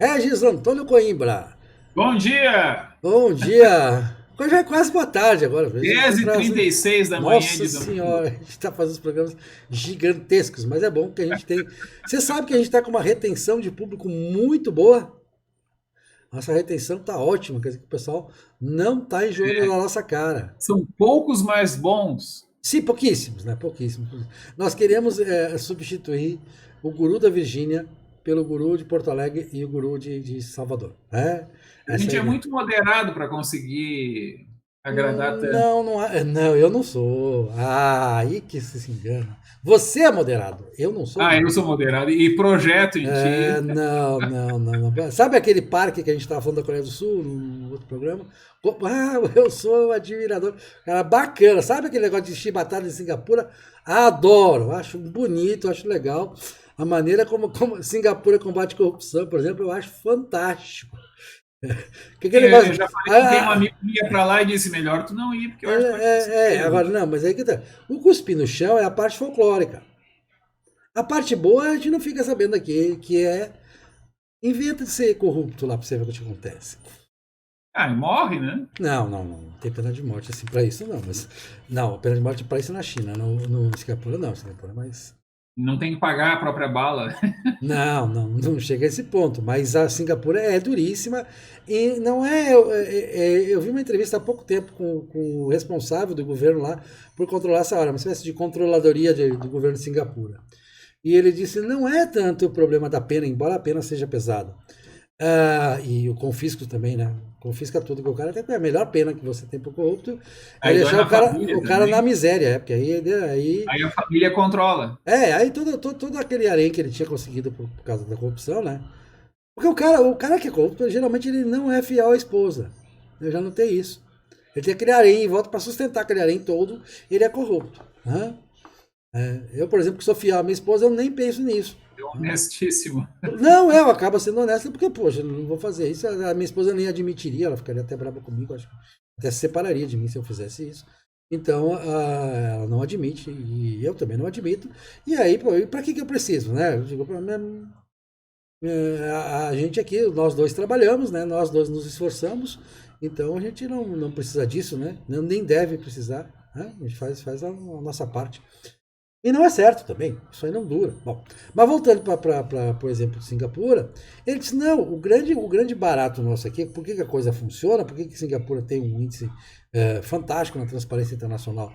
Regis Antônio Coimbra. Bom dia! Bom dia. Agora já é quase boa tarde agora. A gente foi 10 e pra... 36 da manhã Nossa de domingo. senhora, a gente está fazendo os programas gigantescos, mas é bom que a gente tem. Você sabe que a gente está com uma retenção de público muito boa? Nossa retenção tá ótima, quer dizer que o pessoal não tá enjoando da nossa cara. São poucos mais bons. Sim, pouquíssimos, né? Pouquíssimos. Nós queremos substituir o guru da Virgínia pelo guru de Porto Alegre e o guru de Salvador. Né? A Essa é gente a é ideia. muito moderado para conseguir agradar tanto. Não, não, não, eu não sou. Ah, aí que se engana. Você é moderado, eu não sou Ah, eu moderado. sou moderado e projeto em É, ti. não, não, não, não. Sabe aquele parque que a gente estava falando da Coreia do Sul, no outro programa? Ah, eu sou um admirador. Cara, bacana. Sabe aquele negócio de chibatada em Singapura? Adoro, acho bonito, acho legal. A maneira como Singapura combate corrupção, por exemplo, eu acho fantástico. Que aquele Eu negócio. já falei que tem um amigo que ia para lá e disse: melhor tu não ir, porque eu acho que vai te surpreender. Agora não, mas aí que tá. O cuspir no chão é a parte folclórica. A parte boa a gente não fica sabendo aqui, que é inventa de ser corrupto lá pra você ver o que acontece. Ah, e morre, né? Não, não, não. Não tem pena de morte assim pra isso, não. Mas. Não, pena de morte pra isso na China. No Singapura, não. Singapura, mas. Não tem que pagar a própria bala. Não, não, não chega a esse ponto. Mas a Singapura é duríssima e não é. Eu vi uma entrevista há pouco tempo com o responsável do governo lá por controlar essa área, uma espécie de controladoria do governo de Singapura. E ele disse: não é tanto o problema da pena, embora a pena seja pesada. E o confisco também, né? Confisca tudo que o cara tem. É a melhor pena que você tem pro corrupto é Aí dói deixar na família o cara na também. miséria, porque aí. Aí a família controla. Aí todo aquele harém que ele tinha conseguido por causa da corrupção, né? Porque o cara que é corrupto, geralmente ele não é fiel à esposa. Eu já notei isso. Ele tem aquele harém em volta para sustentar aquele harém todo, ele é corrupto. Né? Eu, por exemplo, que sou fiel à minha esposa, eu nem penso nisso. É honestíssimo. Não, eu acaba sendo honesto porque, poxa, não vou fazer isso. A minha esposa nem admitiria, ela ficaria até brava comigo, acho que até se separaria de mim se eu fizesse isso. Então, ela não admite e eu também não admito. E aí, pô, para que eu preciso, né? Eu digo, a gente aqui, nós dois trabalhamos, né? Nós dois nos esforçamos, então a gente não precisa disso, né? Nem deve precisar, né? A gente faz a nossa parte. E não é certo também, isso aí não dura. Bom, mas voltando para por exemplo, de Singapura, ele disse, não, o grande barato nosso aqui, por que, que a coisa funciona, por que, que Singapura tem um índice fantástico na transparência internacional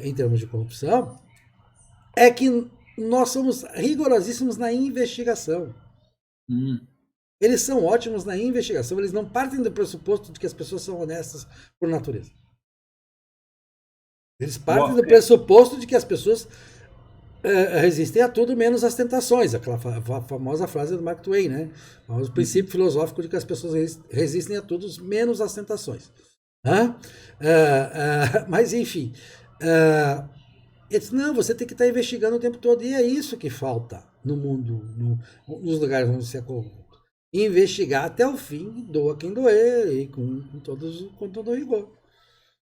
em termos de corrupção, é que nós somos rigorosíssimos na investigação. Hum. Eles são ótimos na investigação, eles não partem do pressuposto de que as pessoas são honestas por natureza. Eles partem do pressuposto de que as pessoas resistem a tudo menos às tentações, aquela famosa frase do Mark Twain, né? O princípio filosófico de que as pessoas resistem a tudo menos às tentações. Hã? Mas enfim, não, você tem que estar investigando o tempo todo e é isso que falta no mundo, nos lugares onde você é corrupto. Investigar até o fim, doa quem doer e com todo rigor.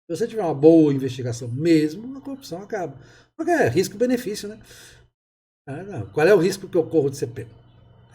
Se você tiver uma boa investigação mesmo, a corrupção acaba. Porque é risco-benefício, né? Não. Qual é o risco que eu corro de ser pego?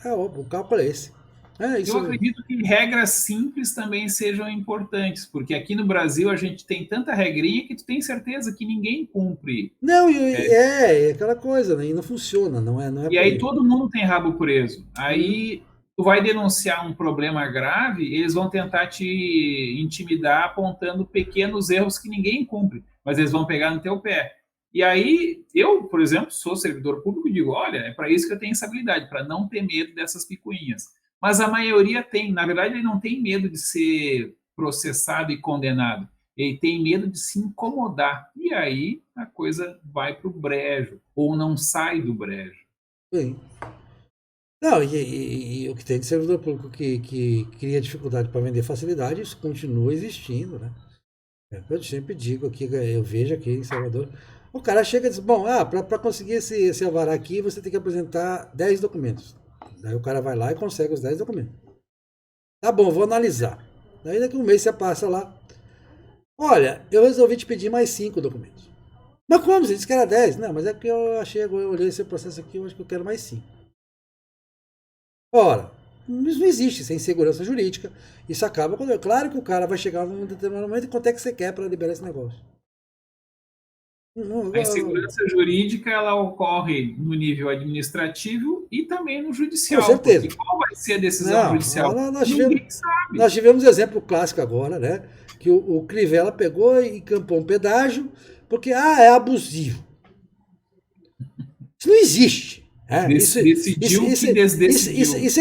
O cálculo é esse. É Eu isso. acredito que regras simples também sejam importantes, porque aqui no Brasil a gente tem tanta regrinha que tu tem certeza que ninguém cumpre. Não, é aquela coisa, né? E não funciona, não é E por aí aí. todo mundo tem rabo preso. Hum, Aí tu vai denunciar um problema grave, eles vão tentar te intimidar apontando pequenos erros que ninguém cumpre, mas eles vão pegar no teu pé. E aí, eu, por exemplo, sou servidor público e digo, olha, é para isso que eu tenho essa habilidade, para não ter medo dessas picuinhas. Mas a maioria tem, na verdade, ele não tem medo de ser processado e condenado. Ele tem medo de se incomodar. E aí a coisa vai para o brejo, ou não sai do brejo. sim. Não, e o que tem de servidor público que cria dificuldade para vender facilidade, isso continua existindo, né? É o que eu sempre digo aqui, eu vejo aqui em Salvador. O cara chega e diz, bom, para conseguir esse alvará aqui, você tem que apresentar 10 documentos. Daí o cara vai lá e consegue os 10 documentos. Tá bom, vou analisar. Daí daqui a um mês você passa lá. Olha, eu resolvi te pedir mais 5 documentos. Mas como? Você disse que era 10? Não, mas é que eu achei, eu olhei esse processo aqui, eu acho que eu quero mais 5. Ora, não existe, sem segurança jurídica. Isso acaba quando. Claro que o cara vai chegar num determinado momento e quanto é que você quer para liberar esse negócio. A insegurança jurídica ela ocorre no nível administrativo e também no judicial. Com certeza. Porque qual vai ser a decisão judicial? Ninguém sabe. Nós tivemos exemplo clássico agora, né? Que o Crivella pegou e campou um pedágio porque é abusivo. Isso não existe. Isso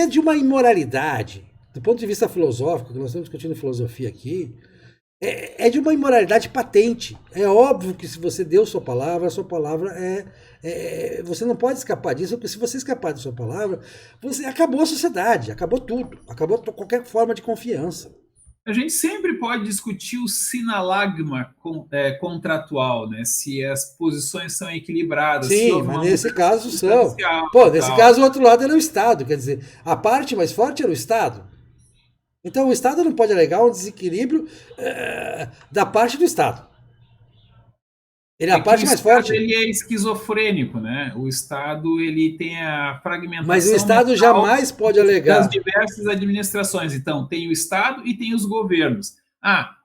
é de uma imoralidade. Do ponto de vista filosófico, que nós estamos discutindo filosofia aqui, é de uma imoralidade patente. É óbvio que se você deu sua palavra, a sua palavra você não pode escapar disso, porque se você escapar da sua palavra, você acabou a sociedade, acabou tudo, acabou qualquer forma de confiança. A gente sempre pode discutir o sinalagma contratual, né? Se as posições são equilibradas. Sim, mas nesse caso são. Pô, nesse caso o outro lado era o Estado, quer dizer, a parte mais forte era o Estado. Então o Estado não pode alegar um desequilíbrio da parte do Estado. Ele é a parte mais forte. Ele é esquizofrênico, né? O Estado ele tem a fragmentação. Mas o Estado jamais pode alegar. Das diversas administrações. Então, tem o Estado e tem os governos.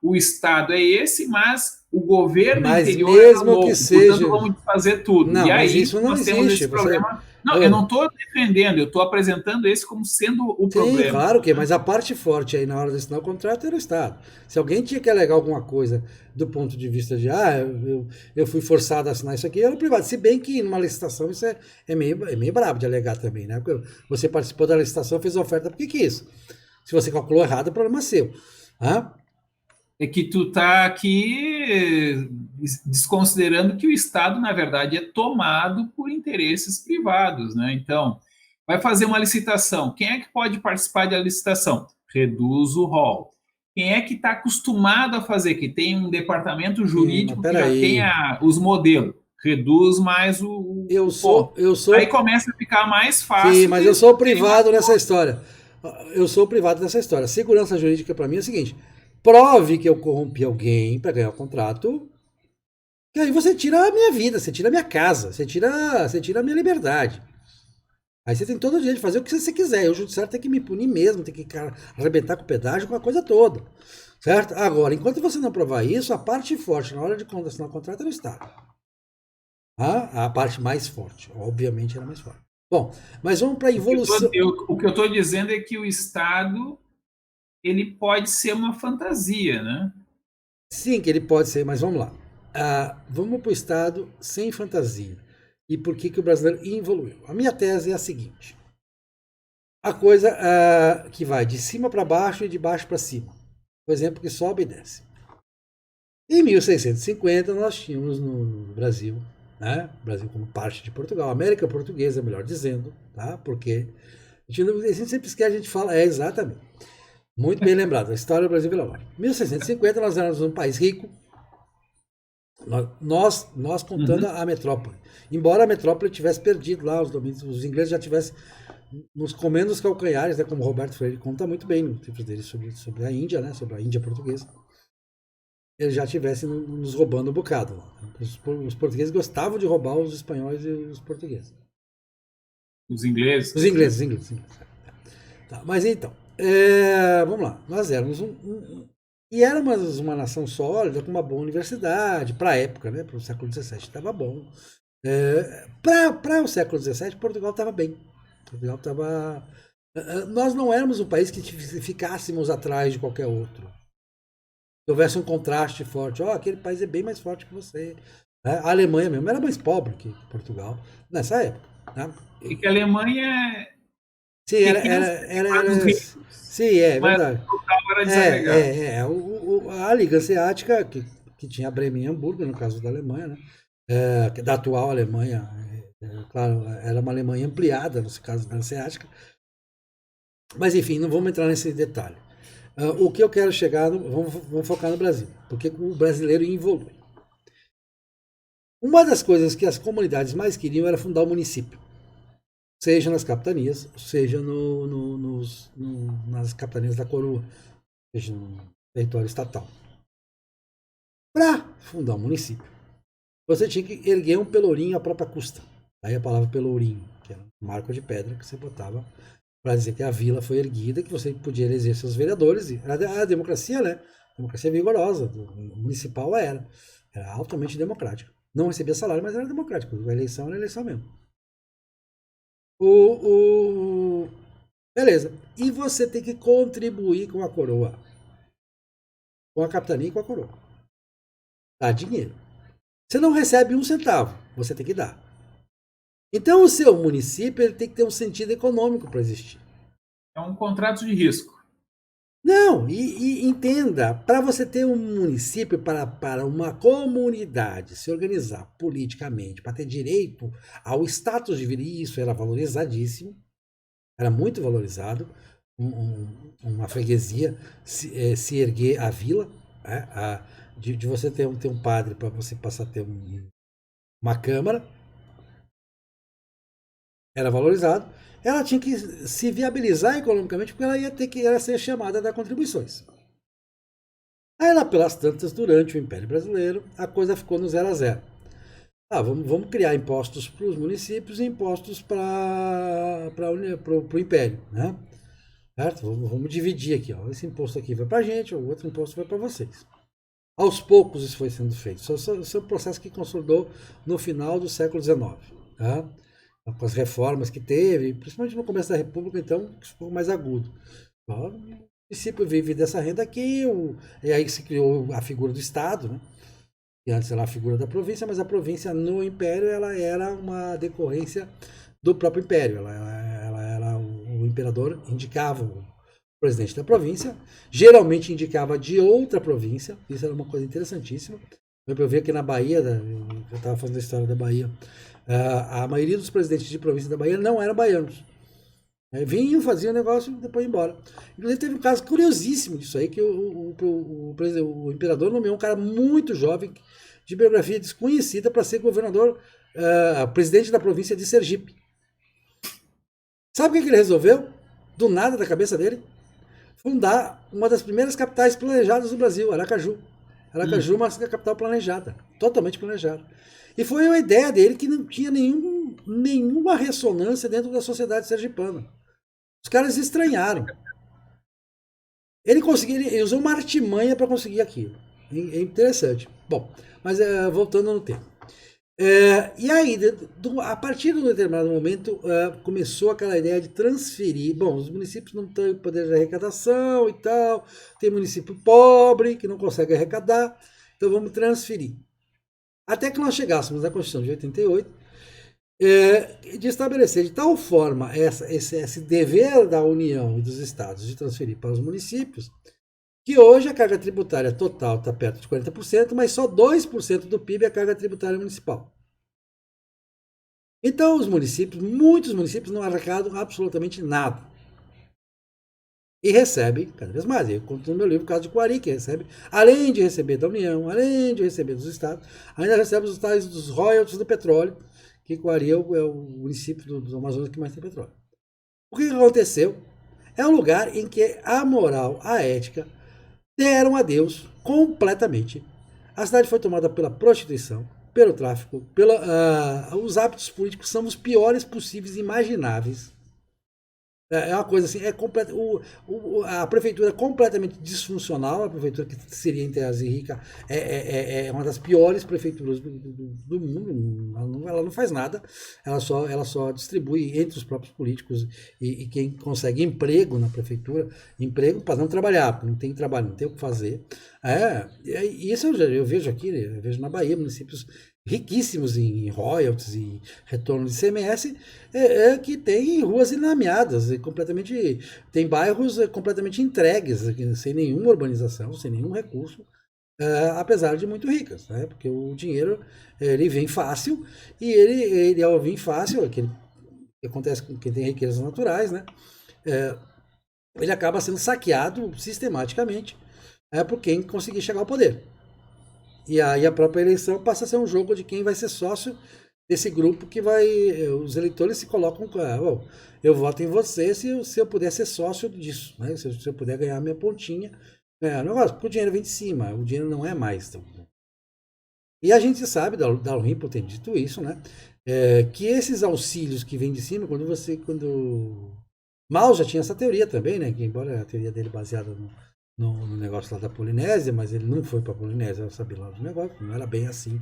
O Estado é esse, mas o governo interior mesmo é louco, que seja... portanto vamos fazer tudo. Não, e aí mas isso não nós existe. temos esse problema. Não, eu não estou defendendo, eu estou apresentando esse como sendo o problema. Sim, claro que, mas a parte forte aí na hora de assinar o contrato era o Estado. Se alguém tinha que alegar alguma coisa do ponto de vista de eu fui forçado a assinar isso aqui, era o privado. Se bem que numa licitação isso é meio brabo de alegar também, né? Porque você participou da licitação, fez a oferta porque quis. Se você calculou errado, o problema é seu. É que tu está aqui desconsiderando que o Estado, na verdade, é tomado por interesses privados, né? Então, vai fazer uma licitação. Quem é que pode participar da licitação? Reduz o rol. Quem é que está acostumado a fazer? Que tem um departamento jurídico que já tem os modelos. Reduz mais o ponto. Aí começa a ficar mais fácil. Sim, mas eu sou privado nessa história. Eu sou privado nessa história. Segurança jurídica para mim é o seguinte: prove que eu corrompi alguém para ganhar o contrato, e aí você tira a minha vida, você tira a minha casa, você tira a minha liberdade. Aí você tem todo o direito de fazer o que você quiser. O judiciário tem que me punir mesmo, tem que arrebentar com o pedágio, com a coisa toda. Certo? Agora, enquanto você não provar isso, a parte forte na hora de assinar o contrato é o Estado. A parte mais forte, obviamente, era mais forte. Bom, mas vamos para a evolução. O que eu estou dizendo é que o Estado ele pode ser uma fantasia, né? Sim, que ele pode ser, mas vamos lá. Vamos para o Estado sem fantasia. E por que o brasileiro evoluiu? A minha tese é a seguinte: a coisa que vai de cima para baixo e de baixo para cima. Por exemplo, que sobe e desce. Em 1650, nós tínhamos no Brasil, né? Brasil como parte de Portugal, América Portuguesa, melhor dizendo, tá? Porque a gente sempre esquece, a gente fala, exatamente. Muito bem lembrado, a história do Brasil pela Lore. Em 1650, nós éramos um país rico, nós contando a metrópole. Embora a metrópole tivesse perdido lá os domínios, os ingleses já tivessem nos comendo os calcanhares, né, como o Roberto Freire conta muito bem no livro dele sobre a Índia, né, sobre a Índia portuguesa. Eles já tivessem nos roubando um bocado lá. Os portugueses gostavam de roubar os espanhóis e os portugueses. Os ingleses? Os ingleses. Tá, mas então, vamos lá. Nós éramos e éramos uma nação sólida, com uma boa universidade, para a época, né? Para o século XVII estava bom. Para o século XVII, Portugal estava bem. Portugal estava... Nós não éramos um país que ficássemos atrás de qualquer outro. Se houvesse um contraste forte, aquele país é bem mais forte que você. A Alemanha mesmo era mais pobre que Portugal nessa época. Né? E que a Alemanha... Sim, era sim, é verdade. A Liga Hanseática, que tinha Bremen e Hamburgo, no caso da Alemanha, né? Da atual Alemanha, claro, era uma Alemanha ampliada, no caso da Hanseática. Mas, enfim, não vamos entrar nesse detalhe. O que eu quero chegar, vamos focar no Brasil, porque o brasileiro evolui. Uma das coisas que as comunidades mais queriam era fundar o município. Seja nas capitanias, seja nas capitanias da coroa, seja no território estatal. Para fundar um município, você tinha que erguer um pelourinho à própria custa. Daí a palavra pelourinho, que era um marco de pedra que você botava para dizer que a vila foi erguida, que você podia eleger seus vereadores. E a democracia, né? A democracia vigorosa, municipal era altamente democrática. Não recebia salário, mas era democrático. A eleição era eleição mesmo. Beleza. E você tem que contribuir com a coroa. Com a capitania e com a coroa. Dá dinheiro. Você não recebe um centavo, você tem que dar. Então o seu município ele tem que ter um sentido econômico para existir. É um contrato de risco. Não, e entenda, para você ter um município, para uma comunidade se organizar politicamente, para ter direito ao status de vida, e isso era valorizadíssimo, era muito valorizado, uma freguesia se erguer a vila, de você ter um padre para você passar a ter uma câmara, era valorizado, ela tinha que se viabilizar economicamente porque ela ia ter que ser chamada a dar contribuições. Aí lá pelas tantas, durante o Império Brasileiro, a coisa ficou no 0 a 0. Vamos criar impostos para os municípios e impostos para o Império, né? Certo? Vamos dividir aqui, ó. Esse imposto aqui vai para a gente, o outro imposto vai para vocês. Aos poucos isso foi sendo feito. Isso é um processo que consolidou no final do século XIX. Tá? Com as reformas que teve, principalmente no começo da República, então, isso ficou mais agudo. O município vive dessa renda aqui, e aí se criou a figura do Estado, né? Que antes era a figura da província, mas a província no Império ela era uma decorrência do próprio Império. Ela era o imperador indicava o presidente da província, geralmente indicava de outra província, isso era uma coisa interessantíssima. Eu vi aqui na Bahia, eu estava fazendo a história da Bahia, a maioria dos presidentes de província da Bahia não eram baianos. Vinham, faziam o negócio e depois iam embora. Inclusive teve um caso curiosíssimo disso aí, que o imperador nomeou um cara muito jovem, de biografia desconhecida, para ser governador, presidente da província de Sergipe. Sabe o que ele resolveu? Do nada, da cabeça dele? Fundar uma das primeiras capitais planejadas do Brasil, Aracaju. Aracaju é uma capital planejada, totalmente planejada. E foi uma ideia dele que não tinha nenhuma ressonância dentro da sociedade sergipana. Os caras estranharam. Ele usou uma artimanha para conseguir aquilo. É interessante. Bom, mas voltando no tema. E aí, a partir de um determinado momento, começou aquela ideia de transferir. Bom, os municípios não têm poder de arrecadação e tal, tem município pobre que não consegue arrecadar, então vamos transferir. Até que nós chegássemos na Constituição de 88, de estabelecer de tal forma esse dever da União e dos Estados de transferir para os municípios, que hoje a carga tributária total está perto de 40%, mas só 2% do PIB é carga tributária municipal. Então muitos municípios não arrecadam absolutamente nada. E recebem cada vez mais. Eu conto no meu livro o caso de Coari, que recebe, além de receber da União, além de receber dos estados, ainda recebe os tais dos royalties do petróleo, que Coari é o município do Amazonas que mais tem petróleo. O que aconteceu? É um lugar em que a moral, a ética, deram a Deus completamente. A cidade foi tomada pela prostituição, pelo tráfico, os hábitos políticos são os piores possíveis e imagináveis. É uma coisa assim, a prefeitura é completamente disfuncional, a prefeitura que seria em Terras e Rica é uma das piores prefeituras do mundo, ela não faz nada, ela só distribui entre os próprios políticos e quem consegue emprego na prefeitura, emprego para não trabalhar, porque não tem trabalho, não tem o que fazer. Isso eu vejo aqui, eu vejo na Bahia, municípios riquíssimos em royalties e retorno de ICMS, que tem ruas inameadas, tem bairros completamente entregues, sem nenhuma urbanização, sem nenhum recurso, apesar de muito ricas, né? Porque o dinheiro ele vem fácil, e ele ao vir fácil, que acontece com quem tem riquezas naturais, né? Ele acaba sendo saqueado sistematicamente por quem conseguir chegar ao poder. E aí a própria eleição passa a ser um jogo de quem vai ser sócio desse grupo que vai. Os eleitores se colocam. Eu voto em você se eu puder ser sócio disso, né? Se eu puder ganhar minha pontinha. Negócio, porque o dinheiro vem de cima, o dinheiro não é mais. E a gente sabe, Dalrymple tem dito isso, né? Que esses auxílios que vêm de cima, quando Mao já tinha essa teoria também, né? Que embora a teoria dele baseada no negócio lá da Polinésia, mas ele não foi para a Polinésia, eu sabia lá do negócio, não era bem assim.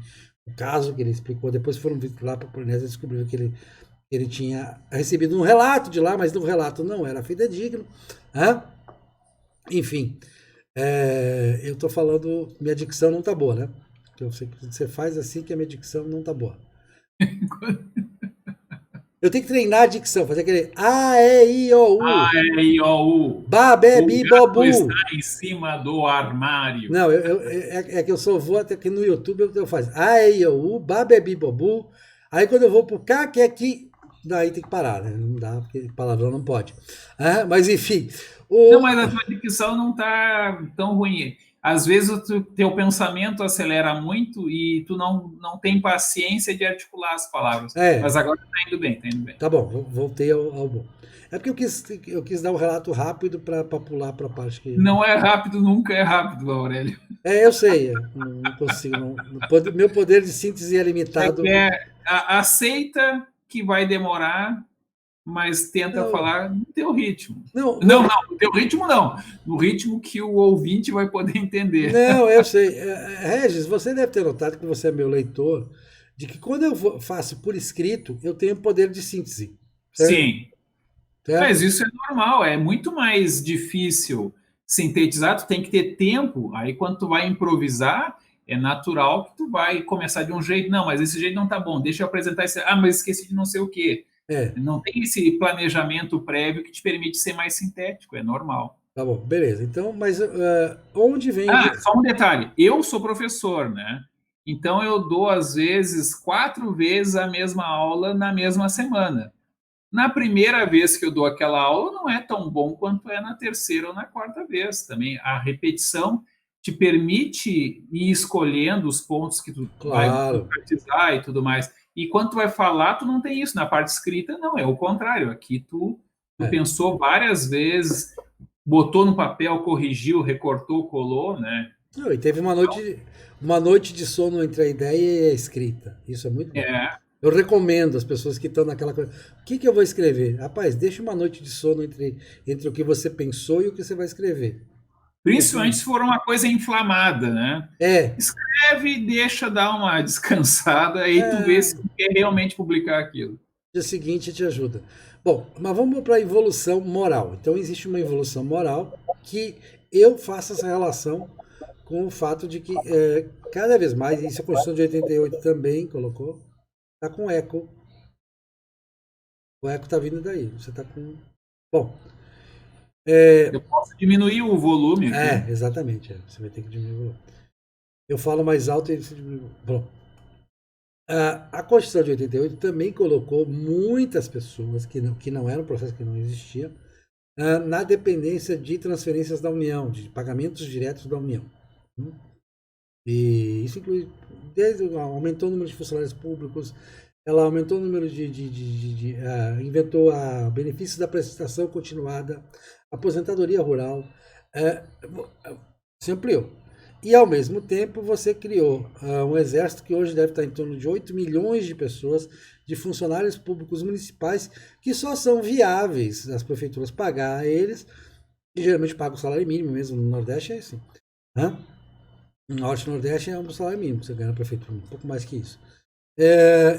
O caso que ele explicou, depois foram lá para a Polinésia e descobriram que ele tinha recebido um relato de lá, mas o relato não era fidedigno. Né? Enfim, eu tô falando, minha dicção não tá boa, né? Eu sei que você faz assim que a minha dicção não tá boa. Eu tenho que treinar a dicção, fazer aquele A, E, I, O, U. A-E-I-O-U. Babé, O bi, gato bobu. está em cima do armário. Não, é que eu só vou até que no YouTube eu faço A, E, I, O, U, babé, bi, bobu. Aí quando eu vou pro K, que é aqui, daí tem que parar, né? Não dá, porque palavrão não pode. Mas enfim. Não, mas a tua dicção não está tão ruim. Às vezes o teu pensamento acelera muito e tu não tem paciência de articular as palavras. É, Mas agora está indo bem, está indo bem. tá bom, voltei ao bom. É porque eu quis dar um relato rápido para pular para a parte que. Não é rápido, nunca é rápido, Aurélio. Eu sei, não consigo. Meu poder de síntese é limitado. Aceita que vai demorar, mas tenta Não, falar no teu ritmo. não, Não, no teu ritmo não. No ritmo que o ouvinte vai poder entender. não, eu sei. Regis, você deve ter notado que você é meu leitor, de que quando eu faço por escrito, eu tenho poder de síntese. Certo? Sim, Certo? mas isso é normal, é muito mais difícil sintetizar, tu tem que ter tempo, aí quando tu vai improvisar, é natural que tu vai começar de um jeito, não, mas esse jeito não tá bom, deixa eu apresentar esse, mas esqueci de não sei o quê. É, Não tem esse planejamento prévio que te permite ser mais sintético, é normal. tá bom, beleza. Então, mas onde vem. Só um detalhe, eu sou professor, né? Então eu dou às vezes 4 vezes a mesma aula na mesma semana. Na primeira vez que eu dou aquela aula, não é tão bom quanto é na terceira ou na quarta vez. Também a repetição te permite ir escolhendo os pontos que tu vai Claro. enfatizar e tudo mais. E quando tu vai falar, tu não tem isso. Na parte escrita, não, é o contrário. Aqui tu É. pensou várias vezes, botou no papel, corrigiu, recortou, colou, né? Não, e teve uma noite de sono entre a ideia e a escrita. Isso é muito bom. É, Eu recomendo às pessoas que estão naquela coisa. O que eu vou escrever? Rapaz, deixa uma noite de sono entre o que você pensou e o que você vai escrever. principalmente se for uma coisa inflamada, né? É, Escreve e deixa dar uma descansada, aí tu vê se tu quer realmente publicar aquilo. dia seguinte te ajuda. Bom, mas vamos para a evolução moral. Então, existe uma evolução moral que eu faço essa relação com o fato de que cada vez mais, isso a Constituição de 88 também colocou, está com eco. O eco está vindo daí. Você está com. Bom, Eu posso diminuir o volume aqui. exatamente. Você vai ter que diminuir o volume. Eu falo mais alto e você diminui o volume. Bom, a Constituição de 88 também colocou muitas pessoas que não era um processo que não existia, na dependência de transferências da União, de pagamentos diretos da União. E isso inclui, aumentou o número de funcionários públicos, ela aumentou o número inventou a benefícios da prestação continuada, aposentadoria rural, se ampliou. E ao mesmo tempo você criou um exército que hoje deve estar em torno de 8 milhões de pessoas, de funcionários públicos municipais, que só são viáveis as prefeituras pagar a eles, e geralmente pagam o salário mínimo mesmo, no Nordeste é assim. Né? No Norte e Nordeste é um salário mínimo, você ganha na prefeitura, um pouco mais que isso.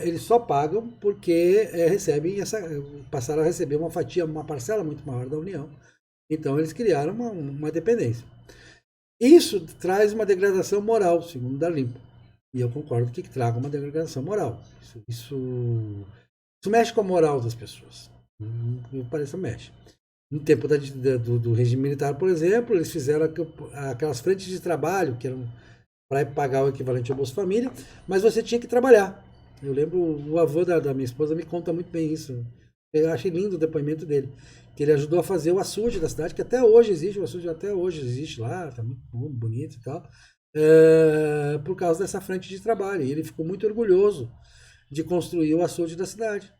Eles só pagam porque passaram a receber uma fatia, uma parcela muito maior da União. Então eles criaram uma dependência. Isso traz uma degradação moral, segundo Darlimpo. E eu concordo que traga uma degradação moral. Isso mexe com a moral das pessoas. Me parece que mexe. No tempo do regime militar, por exemplo, eles fizeram aquelas frentes de trabalho, que eram para pagar o equivalente ao Bolsa Família, mas você tinha que trabalhar. Eu lembro, o avô da minha esposa me conta muito bem isso. Eu achei lindo o depoimento dele, que ele ajudou a fazer o açude da cidade, que até hoje existe, o açude até hoje existe lá, tá muito bom, bonito e tal, por causa dessa frente de trabalho. E ele ficou muito orgulhoso de construir o açude da cidade.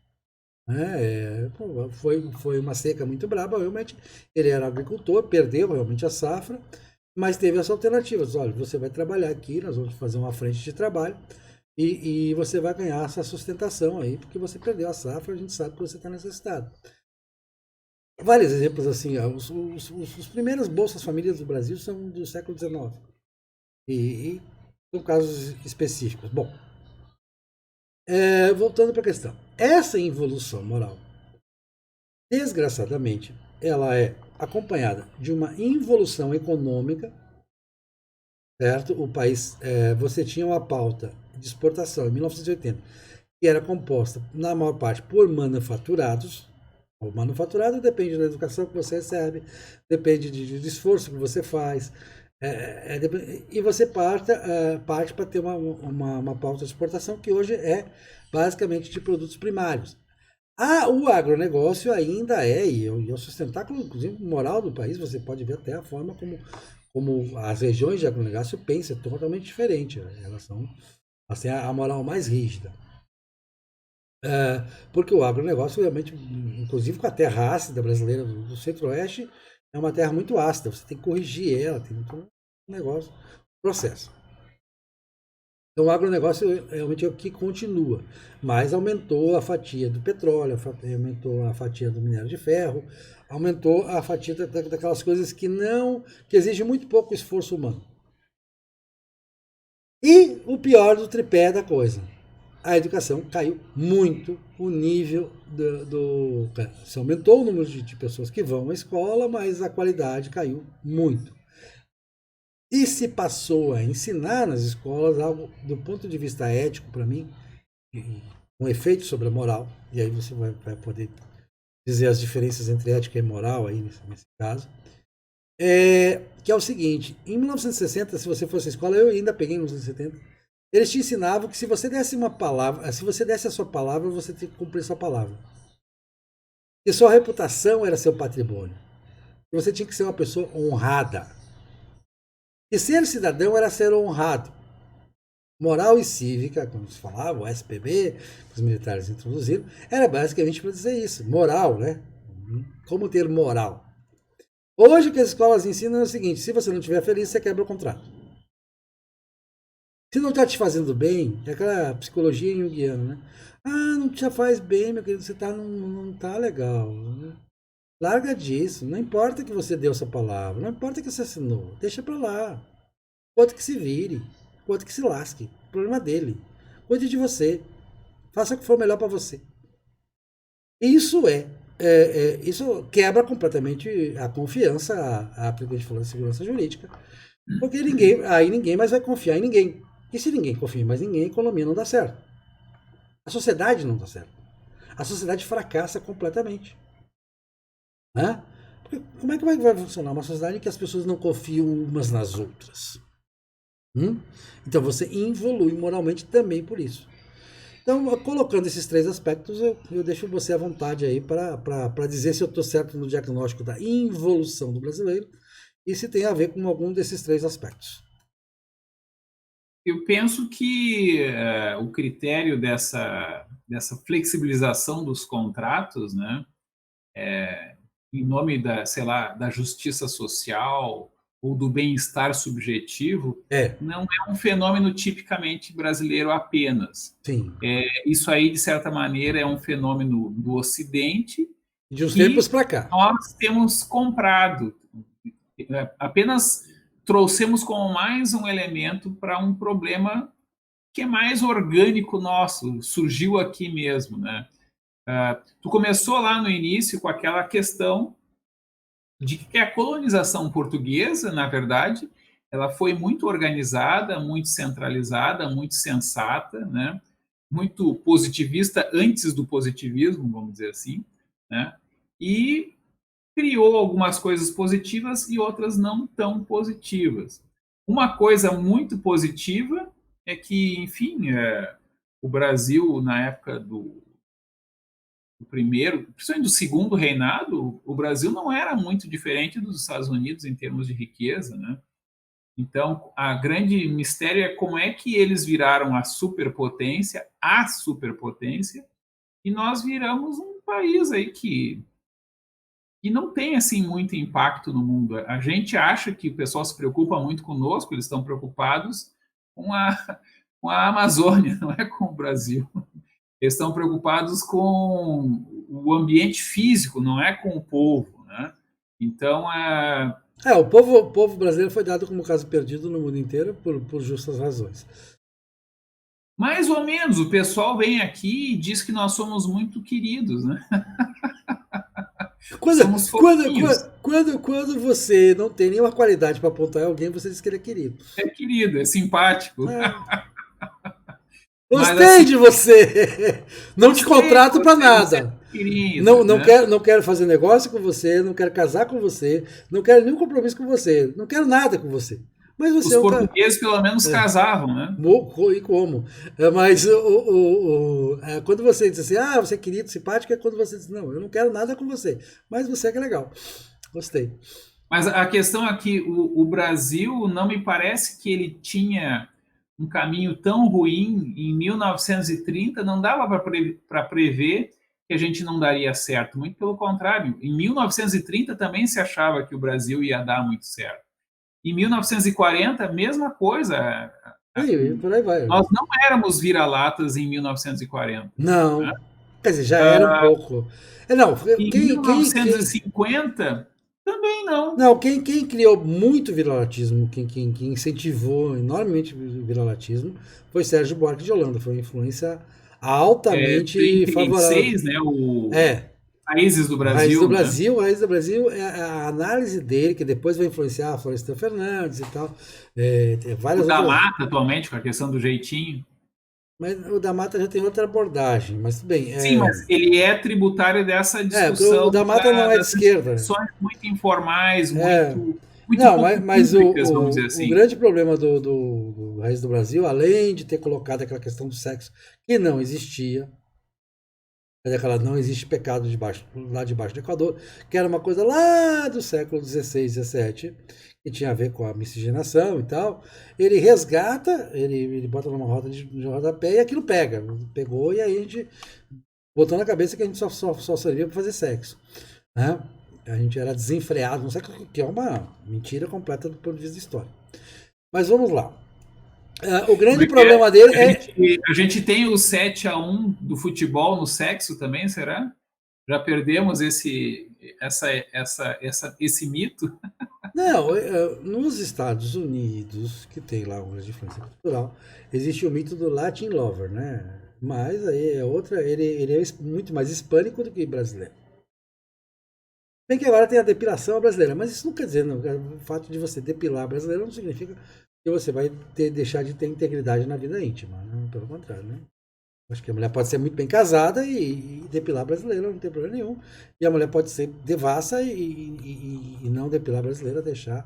Foi uma seca muito braba, realmente. Ele era agricultor, perdeu realmente a safra, mas teve as alternativas. Olha, você vai trabalhar aqui, nós vamos fazer uma frente de trabalho e você vai ganhar essa sustentação aí, porque você perdeu a safra, a gente sabe que você está necessitado. Vários exemplos assim, os primeiras Bolsas Famílias do Brasil são do século XIX. E são casos específicos. Bom, voltando para a questão. Essa involução moral, desgraçadamente, ela é acompanhada de uma involução econômica, certo? O país, você tinha uma pauta de exportação em 1980, que era composta, na maior parte, por manufaturados. O manufaturado depende da educação que você recebe, depende do esforço que você faz, e você parte para ter uma pauta de exportação que hoje é basicamente de produtos primários. O agronegócio ainda e o sustentáculo, inclusive, moral do país, você pode ver até a forma como as regiões de agronegócio pensam, é totalmente diferente. Elas têm a moral mais rígida. Porque o agronegócio realmente, inclusive com a terra ácida brasileira do centro-oeste, é uma terra muito ácida, você tem que corrigir ela, tem muito negócio, processo. Então o agronegócio realmente é o que continua, mas aumentou a fatia do petróleo, aumentou a fatia do minério de ferro, aumentou a fatia daquelas coisas que exigem muito pouco esforço humano. E o pior do tripé da coisa, a educação caiu muito, o nível se aumentou o número de pessoas que vão à escola, mas a qualidade caiu muito. E se passou a ensinar nas escolas algo, do ponto de vista ético, para mim, um efeito sobre a moral, e aí você vai poder dizer as diferenças entre ética e moral aí nesse caso, que é o seguinte: em 1960, se você fosse à escola, eu ainda peguei em 1970, eles te ensinavam que se você desse uma palavra, se você desse a sua palavra, você tinha que cumprir sua palavra. E sua reputação era seu patrimônio. E você tinha que ser uma pessoa honrada. E ser cidadão era ser honrado. Moral e cívica, como se falava, o SPB, que os militares introduziram, era basicamente para dizer isso. Moral, né? Como ter moral. Hoje o que as escolas ensinam é o seguinte: se você não estiver feliz, você quebra o contrato. Se não está te fazendo bem, é aquela psicologia junguiana, né? Não te faz bem, meu querido, você não tá legal. Né? Larga disso, não importa que você deu essa palavra, não importa que você assinou, deixa pra lá. Outro que se vire, outro que se lasque, problema dele. Cuide de você, faça o que for melhor para você. Isso isso quebra completamente a confiança, a que a gente falou de segurança jurídica, porque ninguém mais vai confiar em ninguém. E se ninguém confia em mais ninguém, a economia não dá certo. A sociedade não dá certo. A sociedade fracassa completamente. Né? Porque como é que vai funcionar uma sociedade em que as pessoas não confiam umas nas outras? Então você evolui moralmente também por isso. Então, colocando esses três aspectos, eu deixo você à vontade aí para dizer se eu estou certo no diagnóstico da involução do brasileiro e se tem a ver com algum desses três aspectos. Eu penso que o critério dessa flexibilização dos contratos, né, em nome da justiça social ou do bem-estar subjetivo, não é um fenômeno tipicamente brasileiro apenas. Sim. Isso aí, de certa maneira, é um fenômeno do Ocidente. De uns tempos para cá. Nós temos comprado. Apenas trouxemos como mais um elemento para um problema que é mais orgânico nosso, surgiu aqui mesmo, né? Tu começou lá no início com aquela questão de que a colonização portuguesa, na verdade, ela foi muito organizada, muito centralizada, muito sensata, né? Muito positivista antes do positivismo, vamos dizer assim, né? E criou algumas coisas positivas e outras não tão positivas. Uma coisa muito positiva é que, enfim, o Brasil, na época do primeiro, principalmente do segundo reinado, o Brasil não era muito diferente dos Estados Unidos em termos de riqueza, né? Então, a grande mistério é como é que eles viraram a superpotência, e nós viramos um país aí que não tem assim muito impacto no mundo. A gente acha que o pessoal se preocupa muito conosco, eles estão preocupados com a Amazônia, não é com o Brasil. Eles estão preocupados com o ambiente físico, não é com o povo, né? Então, o povo brasileiro foi dado como caso perdido no mundo inteiro por justas razões. mais ou menos, o pessoal vem aqui e diz que nós somos muito queridos, né? Somos fofinhos. Quando você não tem nenhuma qualidade para apontar em alguém, você diz que ele é querido. É querido, é simpático. Mas, Gostei assim, de você! Não te contrato para nada. Querido, Não quero fazer negócio com você, não quero casar com você, não quero nenhum compromisso com você, não quero nada com você. Mas você os portugueses pelo menos casavam, né? E como? Mas quando você diz assim, você é querido, simpático, é quando você diz, não, eu não quero nada com você, mas você é que é legal. Gostei. Mas a questão é que o Brasil não me parece que ele tinha um caminho tão ruim em 1930, não dava para prever que a gente não daria certo. Muito pelo contrário, em 1930 também se achava que o Brasil ia dar muito certo. Em 1940, mesma coisa. E por aí vai. Nós não éramos vira-latas em 1940. Não. Né? Quer dizer, já era um pouco. Não, em 1950, também não. Não, quem criou muito viralatismo, quem incentivou enormemente o viralatismo, foi Sérgio Buarque de Holanda. Foi uma influência altamente favorável. Né? Raízes do Brasil. Raízes do Brasil é a análise dele, que depois vai influenciar a Florestan Fernandes e tal. O da Mata, atualmente, com a questão do jeitinho. Mas o da Mata já tem outra abordagem, mas tudo bem. Sim, mas ele é tributário dessa discussão. O da Mata não é de esquerda. Discussões muito informais, muito não, mas públicas, vamos dizer assim. O grande problema do Raiz do Brasil, além de ter colocado aquela questão do sexo, que não existia, não existe pecado lá debaixo do Equador, que era uma coisa lá do século XVI, XVII, que tinha a ver com a miscigenação e tal, ele resgata, ele bota numa roda de rodapé e aquilo pegou e aí a gente botou na cabeça que a gente só servia para fazer sexo, né? A gente era desenfreado, não sei o que é uma mentira completa do ponto de vista da história. Mas vamos lá. O grande problema dele a gente tem o 7-1 do futebol no sexo também, será? Já perdemos esse mito? Não, nos Estados Unidos, que tem lá uma grande influência cultural, existe o mito do Latin Lover, né? Mas aí é outra, ele é muito mais hispânico do que brasileiro. Bem que agora tem a depilação brasileira, mas isso não quer dizer, o fato de você depilar brasileiro não significa que você vai deixar de ter integridade na vida íntima, né? Pelo contrário, né? Acho que a mulher pode ser muito bem casada e depilar brasileira, não tem problema nenhum. E a mulher pode ser devassa e não depilar brasileira, deixar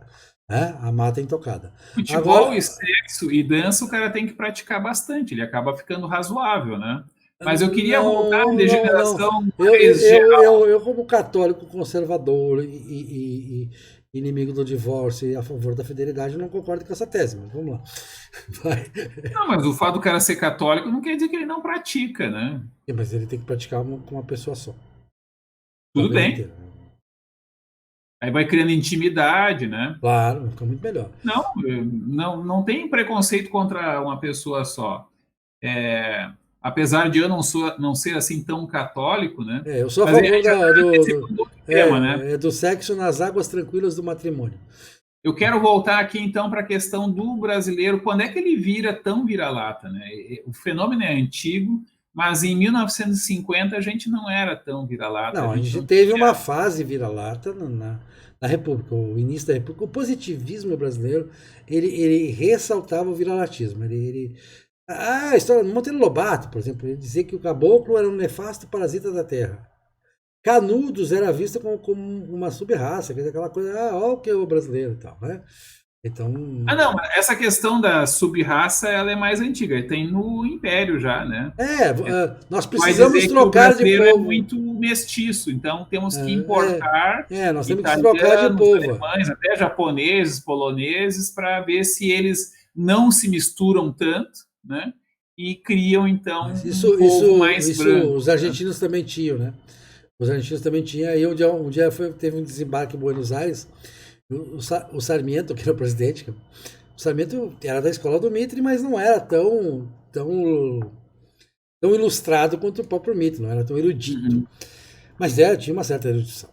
a mata intocada. Futebol e sexo e dança o cara tem que praticar bastante, ele acaba ficando razoável, né? Mas eu queria voltar à degeneração. Eu, como católico conservador e inimigo do divórcio e a favor da fidelidade, não concordo com essa tese, mas vamos lá. Vai. Não, mas o fato do cara ser católico não quer dizer que ele não pratica, né? Mas ele tem que praticar com uma pessoa só. Tudo bem. Inteira. Aí vai criando intimidade, né? Claro, fica muito melhor. Não tem preconceito contra uma pessoa só. Apesar de eu não ser assim tão católico, né? Eu sou a favor do sexo nas águas tranquilas do matrimônio. Eu quero voltar aqui então para a questão do brasileiro. Quando é que ele vira tão vira-lata, né? O fenômeno é antigo, mas em 1950 a gente não era tão vira-lata. Não, a gente teve uma fase vira-lata na República, o início da República. O positivismo brasileiro, ele ressaltava o viralatismo. A história do Monteiro Lobato, por exemplo, ele dizia que o caboclo era um nefasto parasita da terra. Canudos era visto como uma sub-raça, aquela coisa, ó o que é o brasileiro e tal, né? Então... não, essa questão da sub-raça, ela é mais antiga, tem no Império já, né? Nós precisamos trocar de povo. É muito mestiço, então temos que importar nós temos que trocar de povo. Alemães, até japoneses, poloneses, para ver se eles não se misturam tanto, né? E criam, então, um povo mais branco. Os argentinos também tinham, né? Os argentinos também tinham. Aí um dia teve um desembarque em Buenos Aires. O Sarmiento, que era o presidente, o Sarmiento era da escola do Mitre, mas não era tão ilustrado quanto o próprio Mitre, não era tão erudito. Mas tinha uma certa erudição.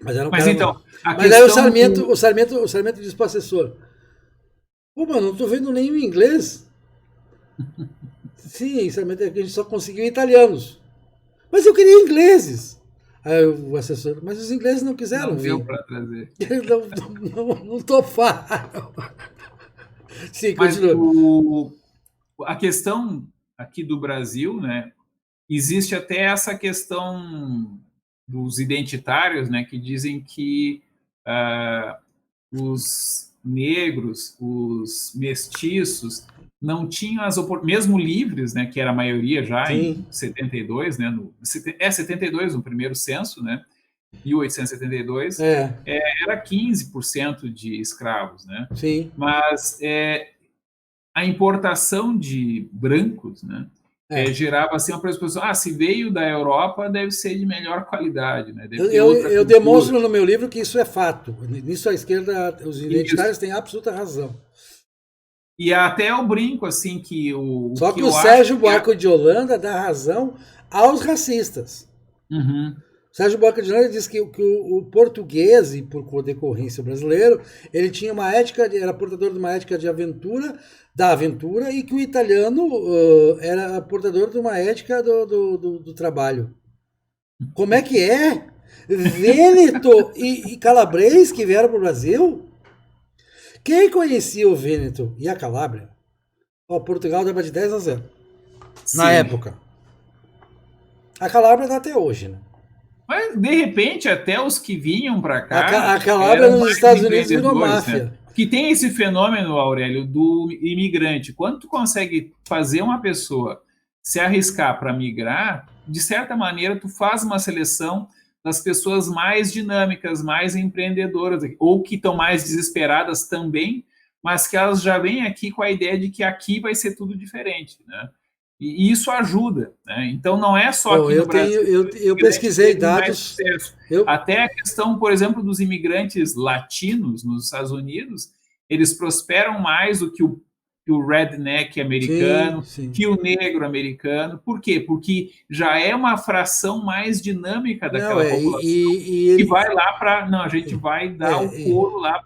Mas era um Mas cara. então, a Mas aí questão o Sarmento disse pro assessor: pô, mano, não tô vendo nenhum inglês. Sim, Sarmento, a gente só conseguiu italianos. Mas eu queria ingleses. Aí o assessor, mas os ingleses não quiseram não deu vir. para trazer. Não toparam. Sim, Mas continua. a questão aqui do Brasil, né, existe até essa questão dos identitários, né, que dizem que os negros, os mestiços, não tinham as oportunidades, mesmo livres, né, que era a maioria já Sim. em 72, né, 72 no primeiro censo, né, 1872, É, era 15% de escravos, né, sim. mas a importação de brancos, né, É. gerava assim uma pressuposição, se veio da Europa, deve ser de melhor qualidade, né, deve Eu, ter eu, outra eu cultura. demonstro no meu livro que isso é fato. Nisso a esquerda, os Isso. identitários têm absoluta razão. E até eu brinco assim que o Só que que o eu acho Sérgio que Buarque de Holanda dá razão aos racistas. Uhum. O Sérgio Buarque de Holanda diz que o português, e por decorrência brasileiro, ele tinha uma ética, era portador de uma ética de aventura, da aventura, e que o italiano era portador de uma ética do trabalho. Como é que é? Vêneto e Calabres que vieram para o Brasil? Quem conhecia o Vêneto e a Calábria? Ó, Portugal dava de 10-0 na Sim. época. A Calábria tá até hoje, né? Mas de repente até os que vinham para A cá Calábria eram nos mais Estados Unidos virou empreendedores, né? máfia. Que tem esse fenômeno, Aurélio, do imigrante. Quando tu consegue fazer uma pessoa se arriscar para migrar, de certa maneira tu faz uma seleção das pessoas mais dinâmicas, mais empreendedoras, ou que estão mais desesperadas também, mas que elas já vêm aqui com a ideia de que aqui vai ser tudo diferente, né? E isso ajuda, né? Então não é só Oh, aqui no Brasil que o eu imigrante pesquisei teve mais dados. sucesso. Eu, Até a questão, por exemplo, dos imigrantes latinos nos Estados Unidos, eles prosperam mais do que o redneck sim, americano, sim. que o negro americano. Por quê? Porque já é uma fração mais dinâmica Não, daquela população que vai lá para. Não, a gente vai dar o couro lá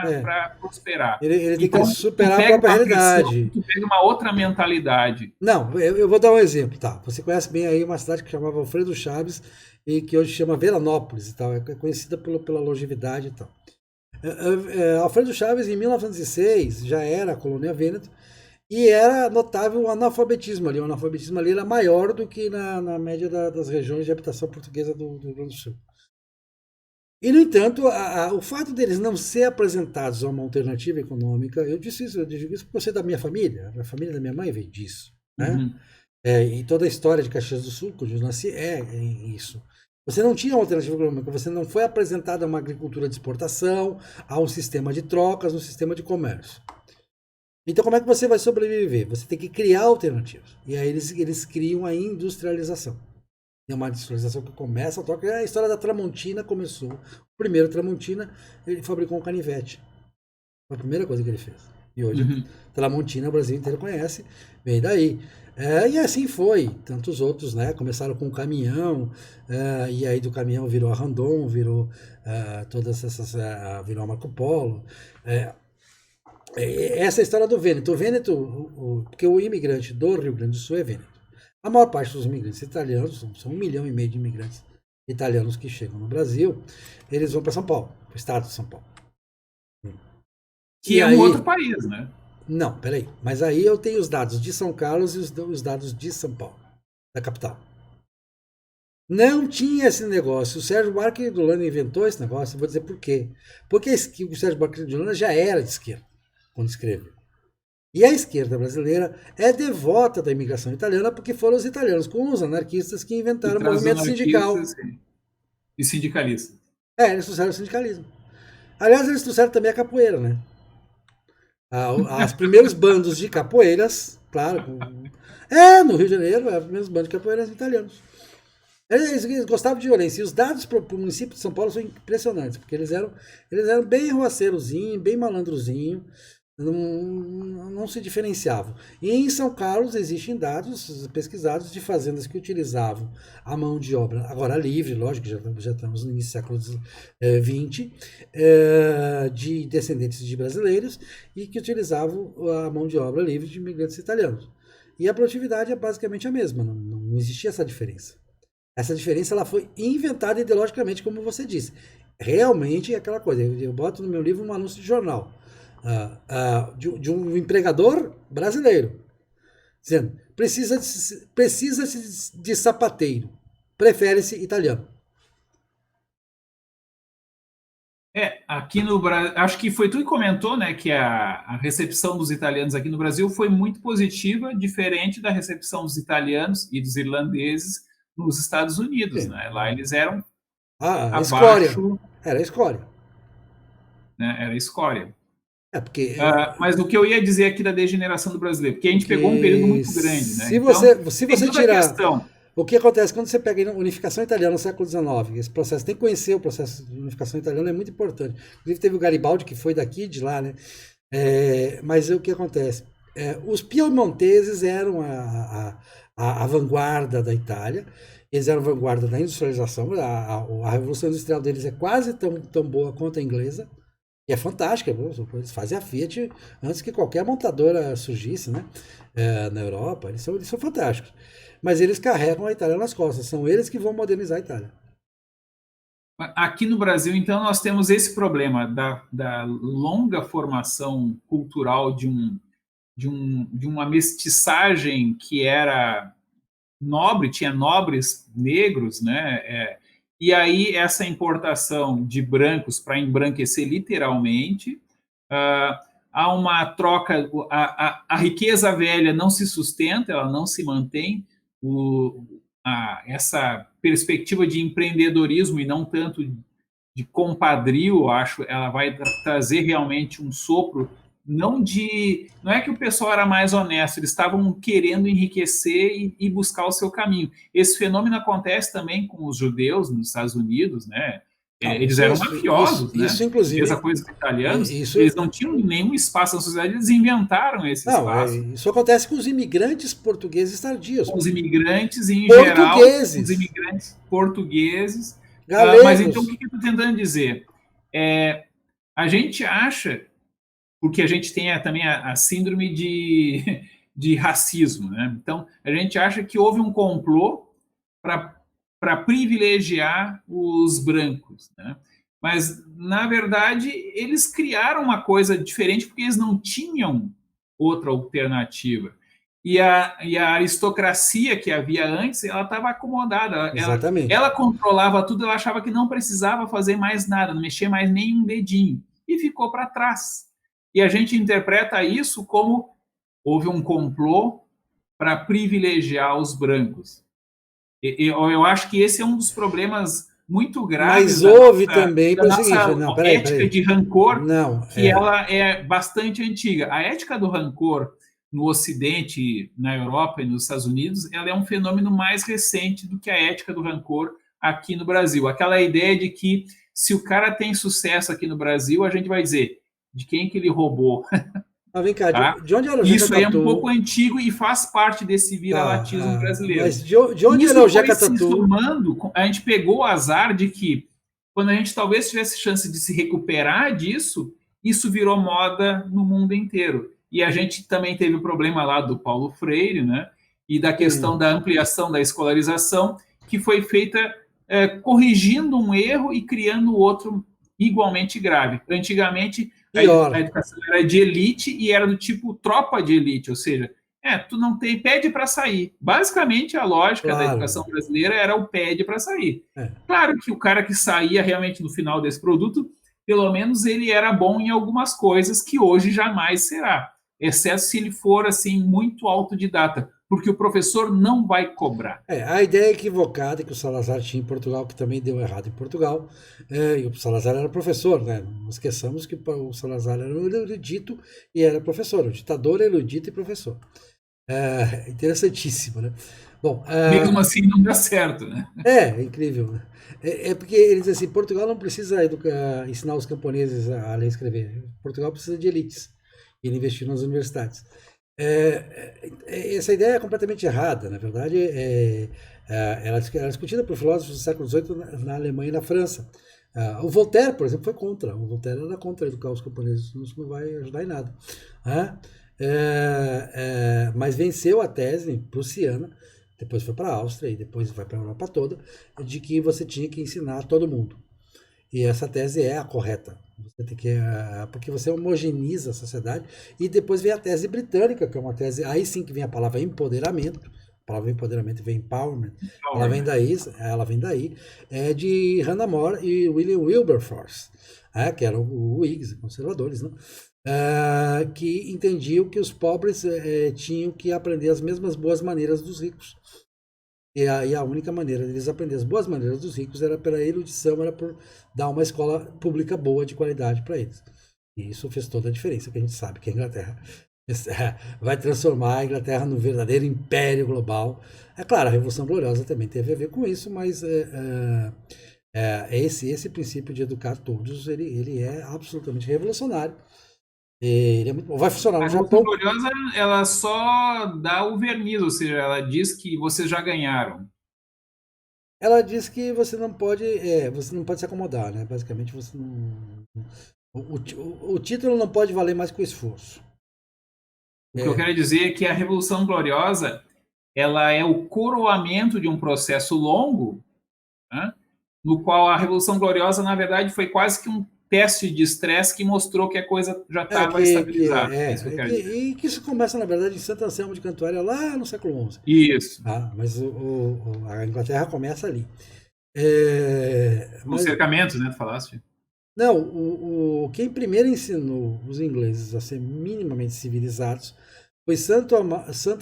é, para prosperar. ele tem que Então, tu superar a pega própria uma pressão, realidade. tu pega uma outra mentalidade. Não, eu vou dar um exemplo, tá? Você conhece bem aí uma cidade que chamava Alfredo Chaves e que hoje chama Veranópolis e tal, é conhecida pela longevidade e tal. Alfredo Chaves, em 1906, já era a colônia Vêneto e era notável o analfabetismo ali. O analfabetismo ali era maior do que na média das regiões de habitação portuguesa do Rio Grande do Sul. E, no entanto, o fato deles não ser apresentados a uma alternativa econômica, eu digo isso porque eu sei da minha família, a família da minha mãe veio disso, né? Uhum. E toda a história de Caxias do Sul, onde eu nasci, é isso. Você não tinha uma alternativa econômica, você não foi apresentado a uma agricultura de exportação, a um sistema de trocas, um sistema de comércio. Então, como é que você vai sobreviver? Você tem que criar alternativas. E aí eles criam a industrialização. É uma industrialização que começa a troca. A história da Tramontina começou. O primeiro Tramontina, ele fabricou um canivete. Foi a primeira coisa que ele fez. E hoje, Tramontina, o Brasil inteiro conhece, veio daí. E assim foi. Tantos outros, né? Começaram com o caminhão, e aí do caminhão virou a Randon, virou todas essas. Virou a Marco Polo. Essa é a história do Vêneto. O Vêneto, porque o imigrante do Rio Grande do Sul é Vêneto. A maior parte dos imigrantes italianos, são 1,5 milhão de imigrantes italianos que chegam no Brasil, eles vão para São Paulo, para o estado de São Paulo. Que é um outro país, né? Não, peraí. Mas aí eu tenho os dados de São Carlos e os dados de São Paulo, da capital. Não tinha esse negócio. O Sérgio Buarque de Holanda inventou esse negócio. Eu vou dizer por quê. Porque o Sérgio Buarque de Holanda já era de esquerda quando escreveu. E a esquerda brasileira é devota da imigração italiana porque foram os italianos com os anarquistas que inventaram o movimento sindical. E sindicalistas. Eles trouxeram o sindicalismo. Aliás, eles trouxeram também a capoeira, né? Os primeiros bandos de capoeiras, claro. No Rio de Janeiro, os primeiros bandos de capoeiras italianos. Eles gostavam de violência. E os dados para o município de São Paulo são impressionantes, porque eles eram bem roaceirozinhos, bem malandrozinhos. não se diferenciavam. E em São Carlos existem dados pesquisados de fazendas que utilizavam a mão de obra, agora livre, lógico, já estamos no início do século XX, de descendentes de brasileiros e que utilizavam a mão de obra livre de imigrantes italianos. E a produtividade é basicamente a mesma, não existia essa diferença. Essa diferença ela foi inventada ideologicamente, como você disse. Realmente é aquela coisa, eu boto no meu livro um anúncio de jornal, de um empregador brasileiro, dizendo, precisa-se de sapateiro, prefere-se italiano. Aqui no Brasil, acho que foi tu que comentou, né, que a recepção dos italianos aqui no Brasil foi muito positiva, diferente da recepção dos italianos e dos irlandeses nos Estados Unidos, Sim. né? Lá eles eram A abaixo, escória. Era a escória. Né, era a escória. Porque mas o que eu ia dizer aqui da degeneração do brasileiro, porque a gente pegou um período muito grande, né? Se você tirar... Questão. O que acontece quando você pega a unificação italiana no século XIX? Esse processo, tem que conhecer o processo de unificação italiana, é muito importante. Inclusive teve o Garibaldi, que foi daqui de lá, né? Mas o que acontece? Os piemonteses eram a vanguarda da Itália, eles eram a vanguarda da industrialização, a revolução industrial deles é quase tão boa quanto a inglesa, e é fantástica, eles fazem a Fiat antes que qualquer montadora surgisse, né? Na Europa, eles são fantásticos. Mas eles carregam a Itália nas costas, são eles que vão modernizar a Itália. Aqui no Brasil, então, nós temos esse problema da longa formação cultural de uma mestiçagem que era nobre, tinha nobres negros, né? E aí essa importação de brancos para embranquecer literalmente, há uma troca, a riqueza velha não se sustenta, ela não se mantém, essa perspectiva de empreendedorismo e não tanto de compadrio, eu acho, ela vai trazer realmente um sopro, não é que o pessoal era mais honesto, eles estavam querendo enriquecer e buscar o seu caminho. Esse fenômeno acontece também com os judeus nos Estados Unidos, né? Eles eram mafiosos, né? Isso, inclusive. Mesma coisa com os italianos. Eles não tinham nenhum espaço na sociedade, eles inventaram esse espaço. Isso acontece com os imigrantes portugueses tardios. Com os imigrantes em geral. Os imigrantes portugueses. Mas então, o que eu estou tentando dizer? A gente acha, porque a gente tem também a síndrome de racismo, né? Então, a gente acha que houve um complô para privilegiar os brancos, né? Mas, na verdade, eles criaram uma coisa diferente porque eles não tinham outra alternativa. E a aristocracia que havia antes, ela estava acomodada. Ela controlava tudo, ela achava que não precisava fazer mais nada, não mexer mais nem um dedinho. E ficou para trás. E a gente interpreta isso como houve um complô para privilegiar os brancos. Eu acho que esse é um dos problemas muito graves. Mas houve também da nossa ética de rancor, ela é bastante antiga. A ética do rancor no Ocidente, na Europa e nos Estados Unidos, ela é um fenômeno mais recente do que a ética do rancor aqui no Brasil. Aquela ideia de que se o cara tem sucesso aqui no Brasil, a gente vai dizer de quem que ele roubou. Vem cá, tá? de onde era o Isso é um pouco antigo e faz parte desse vira-latismo brasileiro. Mas de onde era o Jeca Tatu? A gente pegou o azar de que, quando a gente talvez tivesse chance de se recuperar disso, isso virou moda no mundo inteiro. E a gente também teve o problema lá do Paulo Freire, né? E da questão da ampliação da escolarização, que foi feita corrigindo um erro e criando outro igualmente grave. Antigamente, a educação era de elite e era do tipo tropa de elite, ou seja, tu não tem, pede para sair. Basicamente, a lógica da educação brasileira era o pede para sair. Claro que o cara que saía realmente no final desse produto, pelo menos ele era bom em algumas coisas que hoje jamais será, exceto se ele for assim muito autodidata, porque o professor não vai cobrar. A ideia equivocada que o Salazar tinha em Portugal, que também deu errado em Portugal, e o Salazar era professor, né? Não esqueçamos que o Salazar era um erudito e era professor, o ditador, erudito e professor. Interessantíssimo, né? Bom, mesmo assim não dá certo, né? É incrível. Porque eles dizem assim, Portugal não precisa ensinar os camponeses a ler e escrever. Portugal precisa de elites. ele investiu nas universidades. Essa ideia é completamente errada, na verdade, ela era discutida por filósofos do século XVIII na Alemanha e na França. O Voltaire, por exemplo, foi contra. O Voltaire era contra educar os camponeses, isso não vai ajudar em nada. Né? Mas venceu a tese prussiana, depois foi para a Áustria e depois vai para a Europa toda, de que você tinha que ensinar todo mundo. E essa tese é a correta. Você tem que, porque você homogeniza a sociedade. E depois vem a tese britânica, que é uma tese. Aí sim que vem a palavra empoderamento. A palavra empoderamento vem empowerment. Ela vem daí. É de Hannah More e William Wilberforce, que eram Whigs, conservadores, né? Que entendiam que os pobres tinham que aprender as mesmas boas maneiras dos ricos. E a única maneira deles aprender as boas maneiras dos ricos era pela erudição, era por dar uma escola pública boa, de qualidade para eles. E isso fez toda a diferença, que a gente sabe que a Inglaterra vai transformar a Inglaterra num verdadeiro império global. É claro, a Revolução Gloriosa também teve a ver com isso, mas esse princípio de educar todos, ele é absolutamente revolucionário. Ele é muito bom. Vai funcionar no Japão. A Revolução Gloriosa, ela só dá o verniz, ou seja, ela diz que vocês já ganharam. Ela diz que você não pode se acomodar, né? Basicamente, você não. O título não pode valer mais que o esforço. O que eu quero dizer é que a Revolução Gloriosa, ela é o coroamento de um processo longo, né? No qual a Revolução Gloriosa, na verdade, foi quase que um teste de estresse que mostrou que a coisa já estava estabilizada. Isso que eu quero dizer. E que isso começa, na verdade, em Santo Anselmo de Cantuária, lá no século XI. Isso. Mas a Inglaterra começa ali. Os cercamentos, né? Tu falaste? Não, quem primeiro ensinou os ingleses a ser minimamente civilizados foi Santo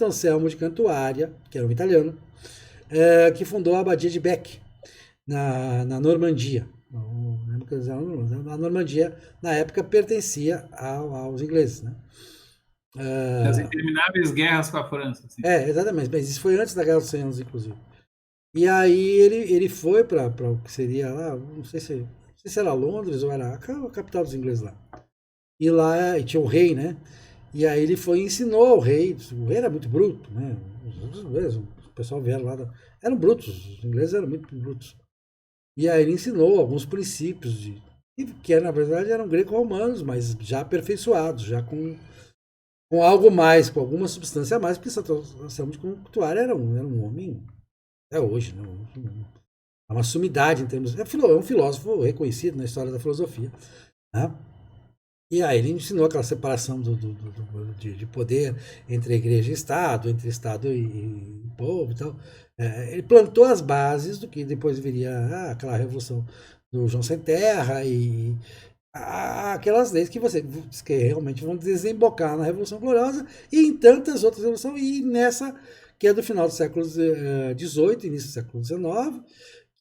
Anselmo de Cantuária, que era um italiano, que fundou a abadia de Bec, na Normandia. A Normandia, na época, pertencia aos ingleses, né? As intermináveis guerras com a França. Assim. Exatamente, mas isso foi antes da Guerra dos 100 Anos, inclusive. E aí ele foi para o que seria lá, não sei se era Londres ou era a capital dos ingleses lá. E lá tinha o rei, né? E aí ele foi e ensinou ao rei. O rei era muito bruto, né? O pessoal vieram lá. Eram brutos, os ingleses eram muito brutos. E aí ele ensinou alguns princípios que na verdade eram greco-romanos, mas já aperfeiçoados, já com algo mais, com alguma substância a mais, porque Santo Anselmo de Cantuária era um homem, até hoje, né? É uma sumidade em termos. É um filósofo reconhecido na história da filosofia. Né? E aí ele ensinou aquela separação de poder entre a igreja e Estado, entre Estado e povo e tal. Ele plantou as bases do que depois viria aquela revolução do João Sem Terra e aquelas leis que realmente vão desembocar na Revolução Gloriosa e em tantas outras revoluções, e nessa que é do final do século XVIII, início do século XIX,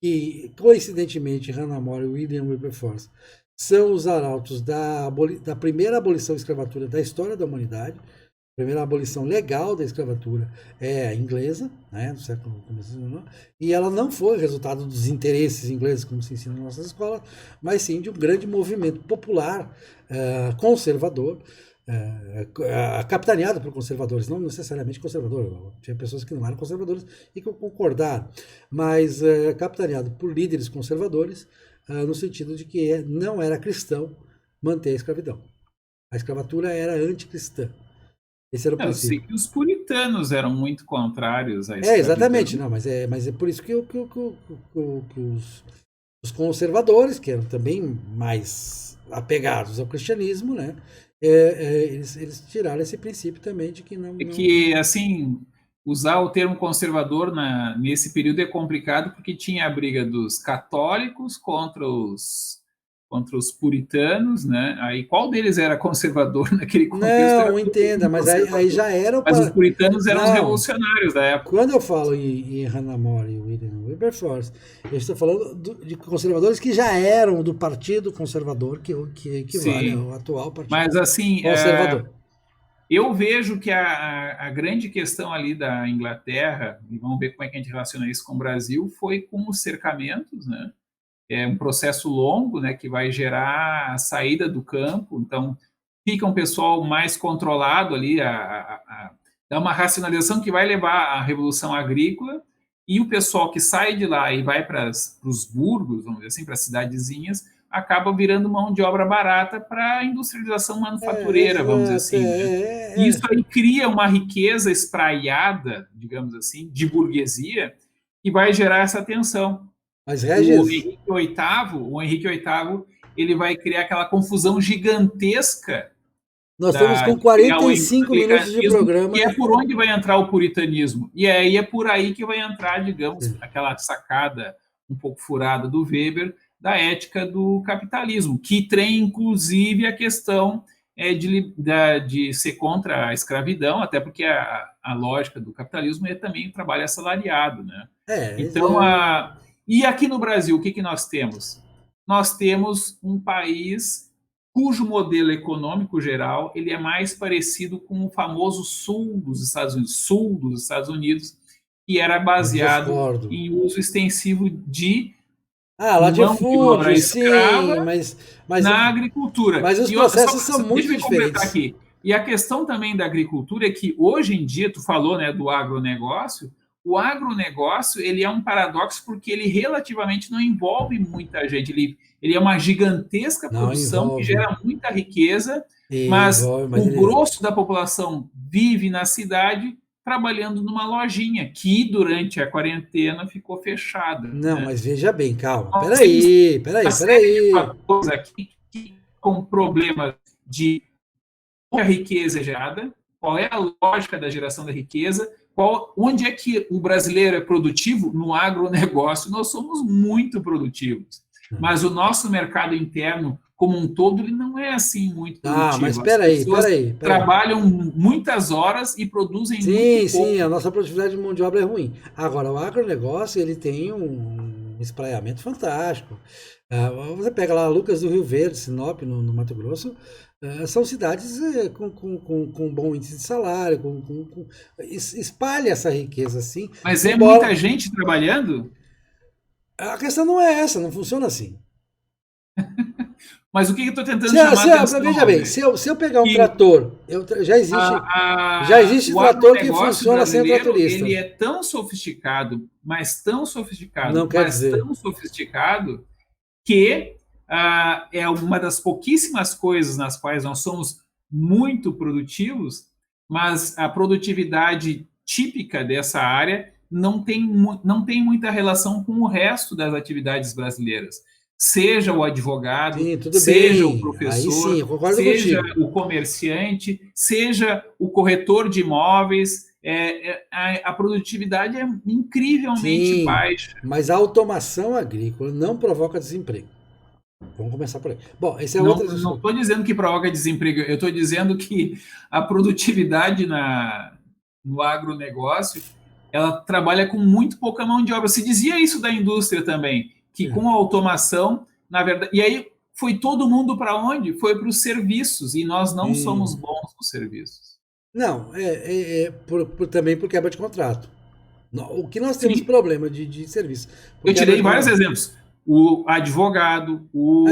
que coincidentemente Hannah More e William Wilberforce são os arautos da primeira abolição da escravatura da história da humanidade. A primeira abolição legal da escravatura é a inglesa, né, do século XIX, e ela não foi resultado dos interesses ingleses, como se ensina nas nossas escolas, mas sim de um grande movimento popular conservador, capitaneado por conservadores, não necessariamente conservador, tinha pessoas que não eram conservadoras e que concordaram, mas capitaneado por líderes conservadores, no sentido de que não era cristão manter a escravidão. A escravatura era anticristã. Esse era o princípio. Eu sei que os puritanos eram muito contrários a escravidão. Exatamente, não, mas é por isso que os conservadores, que eram também mais apegados ao cristianismo, né, eles tiraram esse princípio também de que não... que, assim, usar o termo conservador nesse período é complicado porque tinha a briga dos católicos contra os puritanos, né? Aí qual deles era conservador naquele contexto? Não, entenda, mas aí já era... Mas os puritanos eram os revolucionários da época. Quando eu falo em Hannah More e William Wilberforce, eu estou falando de conservadores que já eram do Partido Conservador, que equivale ao atual Partido Conservador. Eu vejo que a grande questão ali da Inglaterra, e vamos ver como é que a gente relaciona isso com o Brasil, foi com os cercamentos, né? É um processo longo, né, que vai gerar a saída do campo. Então, fica um pessoal mais controlado ali, dá uma racionalização que vai levar à revolução agrícola, e o pessoal que sai de lá e vai para os burgos, vamos dizer assim, para as cidadezinhas, acaba virando mão de obra barata para a industrialização manufatureira, vamos dizer Exato, assim, né? E isso aí cria uma riqueza espraiada, digamos assim, de burguesia, que vai gerar essa tensão. Mas, O Regis, Henrique VIII, ele vai criar aquela confusão gigantesca nós estamos com de criar o 45 minutos de anglicanismo, programa. e é por onde vai entrar o puritanismo. E aí é por aí que vai entrar, digamos, aquela sacada um pouco furada do Weber da ética do capitalismo, que tem, inclusive, a questão de ser contra a escravidão, até porque a lógica do capitalismo é também o trabalho assalariado, né? Então, e aqui no Brasil, o que nós temos? Nós temos um país cujo modelo econômico geral ele é mais parecido com o famoso sul dos Estados Unidos, que era baseado discordo. em uso extensivo de mão de obra latifúndio, sim, escrava mas, na agricultura. mas os E outra, processos são muito deixa eu completar diferentes. aqui. E a questão também da agricultura é que hoje em dia, tu falou, né, do agronegócio, o agronegócio ele é um paradoxo porque ele relativamente não envolve muita gente. Ele é uma gigantesca produção que gera muita riqueza, mas o grosso da população vive na cidade trabalhando numa lojinha que durante a quarentena ficou fechada. Não, né? mas veja bem, calma. Nós Peraí. fatores aqui com problemas de a riqueza é gerada, qual é a lógica da geração da riqueza, onde é que o brasileiro é produtivo? No agronegócio, nós somos muito produtivos. Mas o nosso mercado interno, como um todo, ele não é assim muito produtivo. Ah, mas peraí. Trabalham muitas horas e produzem muito pouco. Sim, a nossa produtividade de mão de obra é ruim. Agora, o agronegócio, ele tem um espraiamento fantástico. Você pega lá Lucas do Rio Verde, Sinop, no Mato Grosso, são cidades com bom índice de salário, espalha essa riqueza assim. Mas é muita gente trabalhando? A questão não é essa, não funciona assim. Mas o que eu estou tentando chamar a atenção? Veja bem, se eu pegar um trator, já existe trator que funciona sem tratorista. Ele é tão sofisticado, mas tão sofisticado, tão sofisticado, que é uma das pouquíssimas coisas nas quais nós somos muito produtivos, mas a produtividade típica dessa área não tem muita relação com o resto das atividades brasileiras. Seja o advogado, seja o professor, seja o comerciante, seja o corretor de imóveis, a produtividade é incrivelmente baixa. Mas a automação agrícola não provoca desemprego. Vamos começar por aí. Bom, esse é outro. Não estou dizendo que provoca desemprego, eu estou dizendo que a produtividade no agronegócio ela trabalha com muito pouca mão de obra. Se dizia isso da indústria também, que com a automação, na verdade. E aí foi todo mundo para onde? Foi para os serviços, e nós não somos bons nos serviços. Não, também por quebra de contrato. O que nós temos problema de serviço. Eu tirei vários exemplos. O advogado, o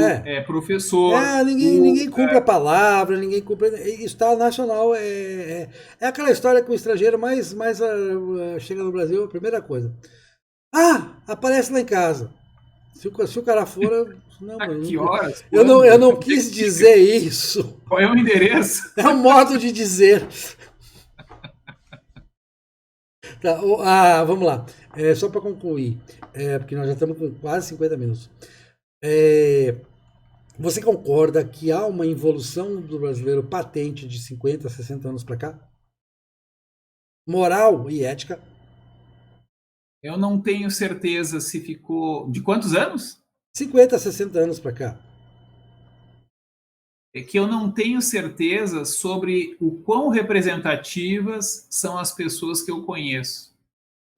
professor. Ninguém cumpre a palavra, ninguém cumpre. Estado Nacional é aquela história que o estrangeiro mais chega no Brasil, a primeira coisa. Aparece lá em casa. Se o cara for. Não, que horas? Eu não quis dizer isso. Qual é o endereço? É um modo de dizer. Tá, vamos lá. Só para concluir, porque nós já estamos com quase 50 minutos. Você concorda que há uma evolução do brasileiro patente de 50, 60 anos para cá? Moral e ética? Eu não tenho certeza se ficou... De quantos anos? 50, 60 anos para cá. É que eu não tenho certeza sobre o quão representativas são as pessoas que eu conheço.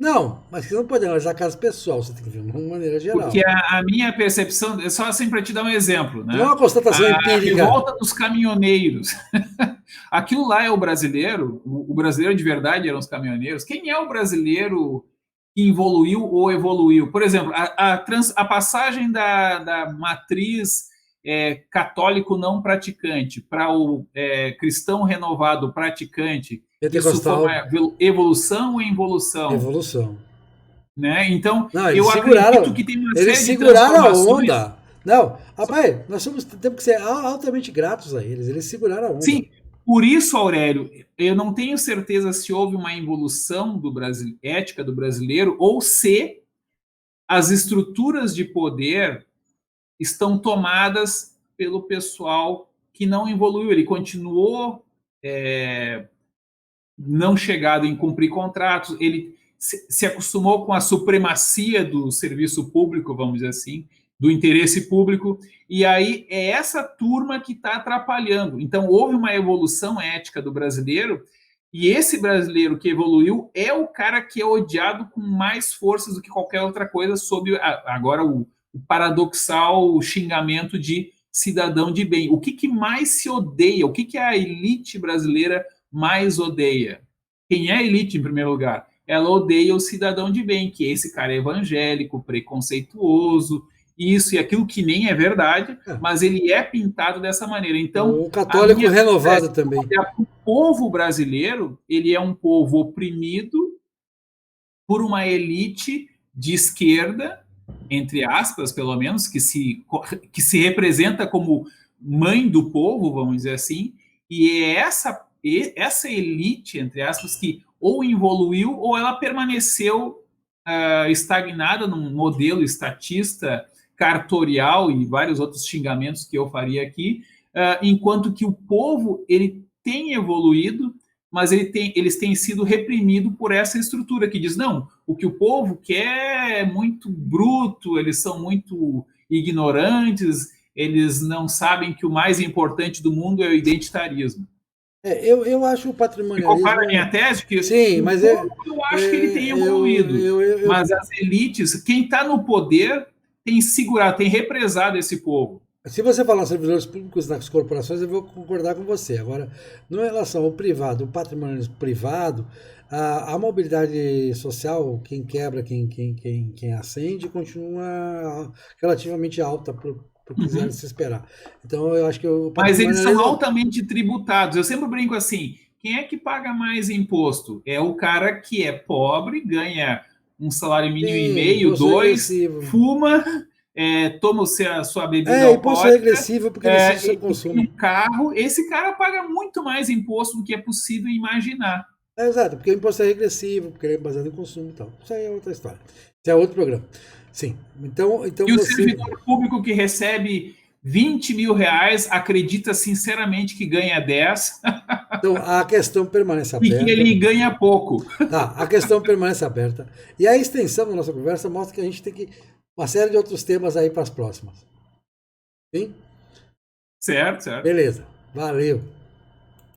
Não, mas você não pode analisar caso pessoal, você tem que ver de uma maneira geral. Porque a minha percepção, é só assim para te dar um exemplo, né? Não é uma constatação empírica. A revolta dos caminhoneiros. Aquilo lá é o brasileiro, o brasileiro de verdade eram os caminhoneiros. Quem é o brasileiro que evoluiu ou evoluiu? Por exemplo, a passagem da matriz católico não praticante para o cristão renovado praticante, isso foi uma evolução ou involução? Evolução. Né? Então, não, eu acredito que tem uma série de transformações. A onda. Não, rapaz, temos que ser altamente gratos a eles. Eles seguraram a onda. Sim, por isso, Aurélio, eu não tenho certeza se houve uma evolução ética do brasileiro ou se as estruturas de poder estão tomadas pelo pessoal que não evoluiu. Ele continuou não chegado em cumprir contratos, ele se acostumou com a supremacia do serviço público, vamos dizer assim, do interesse público, e aí é essa turma que está atrapalhando. Então, houve uma evolução ética do brasileiro, e esse brasileiro que evoluiu é o cara que é odiado com mais forças do que qualquer outra coisa, sob agora o paradoxal xingamento de cidadão de bem. O que mais se odeia? O que a elite brasileira mais odeia? Quem é a elite, em primeiro lugar? Ela odeia o cidadão de bem, que esse cara é evangélico, preconceituoso, isso e aquilo que nem é verdade, mas ele é pintado dessa maneira. Então, o católico renovado também. O povo brasileiro, ele é um povo oprimido por uma elite de esquerda, entre aspas, pelo menos, que se representa como mãe do povo, vamos dizer assim, e é essa elite, entre aspas, que ou evoluiu ou ela permaneceu estagnada num modelo estatista, cartorial e vários outros xingamentos que eu faria aqui, enquanto que o povo ele tem evoluído, mas eles têm sido reprimidos por essa estrutura que diz, não, o que o povo quer é muito bruto, eles são muito ignorantes, eles não sabem que o mais importante do mundo é o identitarismo. Eu acho o patrimonialismo... Ficou para a minha tese? Que sim, mas eu acho que ele tem evoluído. Mas as elites, quem está no poder, tem segurado, tem represado esse povo. Se você falar em servidores públicos nas corporações, eu vou concordar com você. Agora, em relação ao privado, o patrimonialismo privado, a mobilidade social, quem quebra, quem acende, continua relativamente alta para o que quiser se esperar. Então, eu acho que Mas eles são altamente tributados. Eu sempre brinco assim, quem é que paga mais imposto? É o cara que é pobre, ganha um salário mínimo e meio, 2, fuma... toma a sua bebida alcoólica, imposto regressivo porque decide seu consumo. Tem um carro, esse cara paga muito mais imposto do que é possível imaginar. Exato, porque o imposto é regressivo, porque ele é baseado em consumo e tal. Isso aí é outra história. Isso é outro programa. Sim. Então e o servidor público que recebe 20 mil reais acredita sinceramente que ganha 10. Então, a questão permanece aberta. E que ele ganha pouco. Tá, a questão permanece aberta. E a extensão da nossa conversa mostra que a gente tem que uma série de outros temas aí para as próximas. Sim? Certo. Beleza. Valeu.